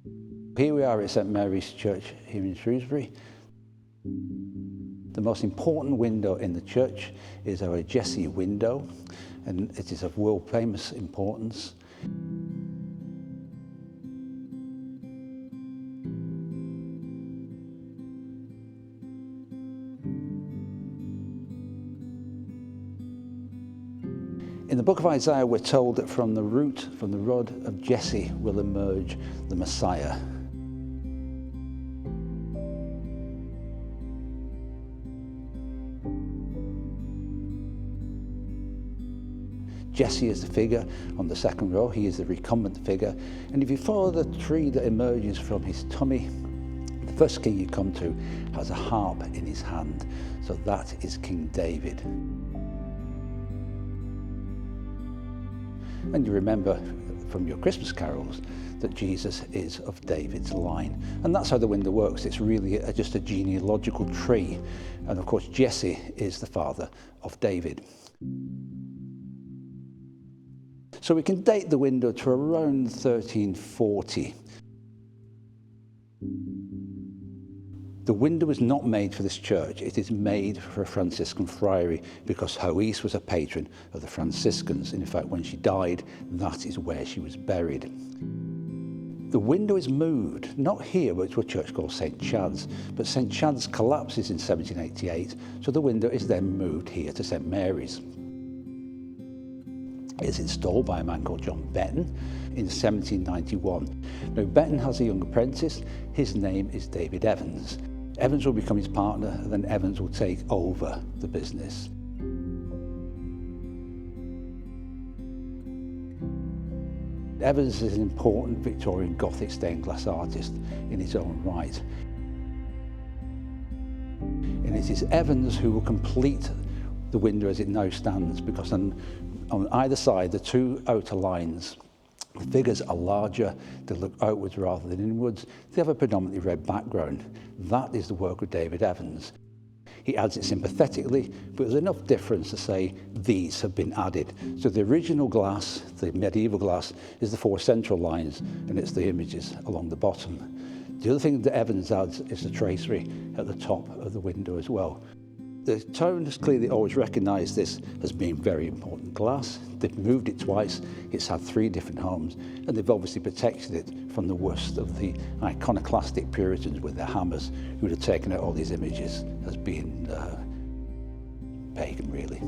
Here we are at St Mary's Church here in Shrewsbury. The most important window in the church is our Jesse window, and it is of world famous importance. In the book of Isaiah, we're told that from the rod of Jesse will emerge the Messiah. Jesse is the figure on the second row. He is the recumbent figure. And if you follow the tree that emerges from his tummy, the first king you come to has a harp in his hand. So that is King David. And you remember from your Christmas carols that Jesus is of David's line. And that's how the window works. It's really just a genealogical tree. And of course, Jesse is the father of David. So we can date the window to around 1340. The window was not made for this church. It is made for a Franciscan friary because Hoise was a patron of the Franciscans. And in fact, when she died, that is where she was buried. The window is moved, not here, but to a church called St Chad's. But St Chad's collapses in 1788, so the window is then moved here to St Mary's. It's installed by a man called John Benton in 1791. Now, Benton has a young apprentice. His name is David Evans. Evans will become his partner, and then Evans will take over the business. Evans is an important Victorian Gothic stained glass artist in his own right. And it is Evans who will complete the window as it now stands, because on either side, the two outer lines, the figures are larger, they look outwards rather than inwards, they have a predominantly red background. That is the work of David Evans. He adds it sympathetically, but there's enough difference to say these have been added. So the original glass, the medieval glass, is the four central lines, and it's the images along the bottom. The other thing that Evans adds is the tracery at the top of the window as well. The town has clearly always recognised this as being very important glass. They've moved it twice, it's had 3 different homes, and they've obviously protected it from the worst of the iconoclastic Puritans with their hammers, who would have taken out all these images as being pagan, really.